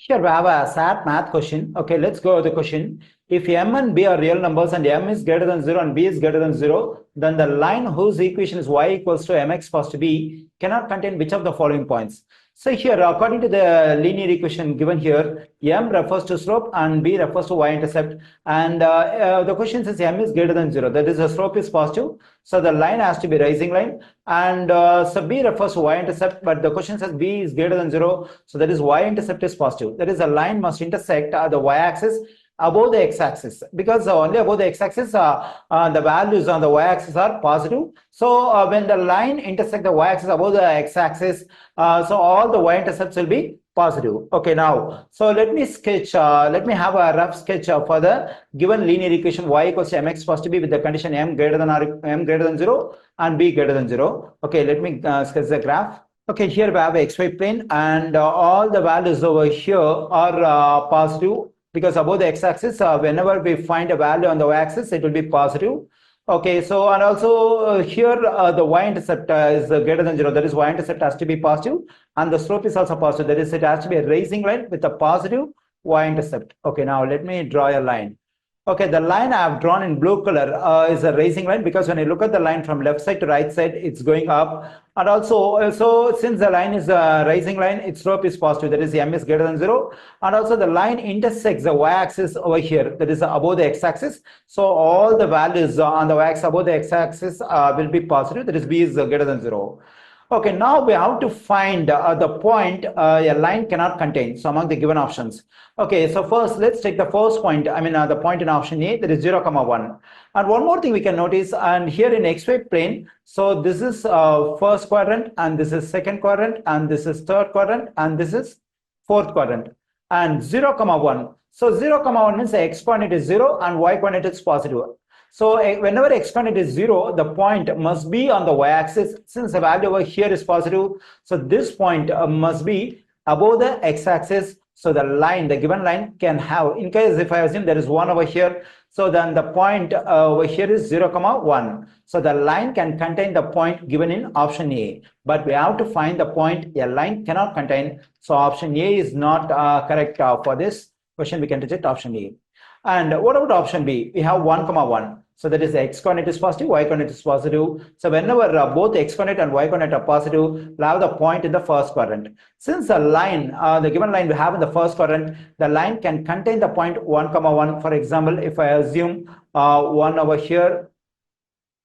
Here we have a SAT math question. Okay, let's go with the question. If m and b are real numbers and m is greater than 0 and b is greater than 0, then the line whose equation is y equals to mx plus b cannot contain which of the following points? So here, according to the linear equation given here, m refers to slope and b refers to y-intercept. And the question says m is greater than 0. That is, the slope is positive. So the line has to be rising line. And so b refers to y-intercept, but the question says b is greater than 0. So that is y-intercept is positive. That is, a line must intersect the y-axis above the x-axis, because only above the x-axis the values on the y-axis are positive. So when the line intersects the y-axis above the x-axis, so all the y-intercepts will be positive. Okay, now so let me have a rough sketch for the given linear equation y equals to mx plus b with the condition m greater than 0 and b greater than 0. Okay, let me sketch the graph. Okay, here we have xy plane, and all the values over here are positive, because above the x-axis, whenever we find a value on the y-axis, it will be positive. Okay, so and also here the y-intercept is greater than 0. That is, y-intercept has to be positive, and the slope is also positive. That is, it has to be a rising line with a positive y-intercept. Okay, now let me draw a line. Okay, the line I have drawn in blue color is a rising line, because when you look at the line from left side to right side, it's going up. And also, since the line is a rising line, its slope is positive. That is, m is greater than 0. And also, the line intersects the y-axis over here. That is above the x-axis. So all the values on the y-axis above the x-axis will be positive. That is, b is greater than 0. Okay, now we have to find the point a line cannot contain. So among the given options. Okay, so first let's take the first point. I mean the point in option A, that is 0, 1. And one more thing we can notice, and here in xy plane, so this is first quadrant, and this is second quadrant, and this is third quadrant, and this is fourth quadrant. And 0, 1. So 0, 1 means the x coordinate is 0 and y coordinate is positive. So whenever x coordinate is 0, the point must be on the y-axis. Since the value over here is positive, so this point must be above the x-axis. So the line, the given line, can have, in case if I assume there is 1 over here, so then the point over here is 0, 1. So the line can contain the point given in option A. But we have to find the point a line cannot contain. So option A is not correct for this question. We can reject option A. And what about option B? We have 1, 1. So that is, the x coordinate is positive, y coordinate is positive. So whenever both x coordinate and y coordinate are positive, we'll have the point in the first quadrant. Since the line, the given line we have in the first quadrant, the line can contain the point 1, 1. For example, if I assume 1 over here,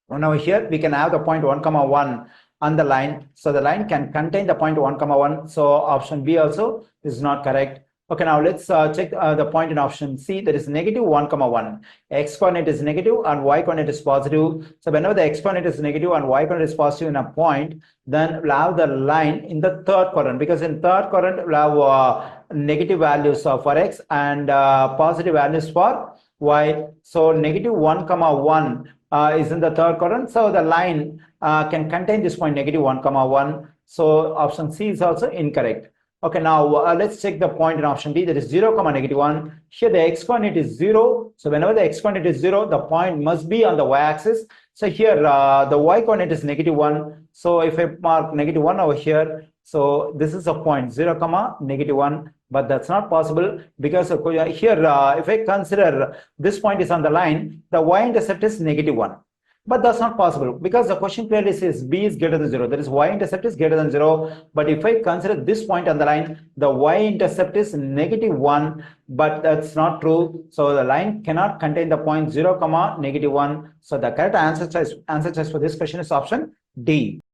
we can have the point 1, 1 on the line. So the line can contain the point 1, 1. So option B also is not correct. Okay, now let's check the point in option C, that is negative 1, 1. X coordinate is negative and y coordinate is positive. So whenever the x coordinate is negative and y coordinate is positive in a point, then we'll have the line in the third quadrant, because in third quadrant we'll have negative values for x and positive values for y. So negative 1, 1 is in the third quadrant. So the line can contain this point negative 1, 1. So option C is also incorrect. Okay, now let's check the point in option D, that is 0, 1. Here the x coordinate is 0. So whenever the x coordinate is 0, the point must be on the y-axis. So here the y coordinate is negative 1. So if I mark negative 1 over here, so this is a point 0, negative 1. But that's not possible, because here if I consider this point is on the line, the y-intercept is negative 1. But that's not possible, because the question clearly says b is greater than 0. That is, y-intercept is greater than 0. But if I consider this point on the line, the y-intercept is negative 1. But that's not true. So the line cannot contain the point 0, negative 1. So the correct answer choice for this question is option D.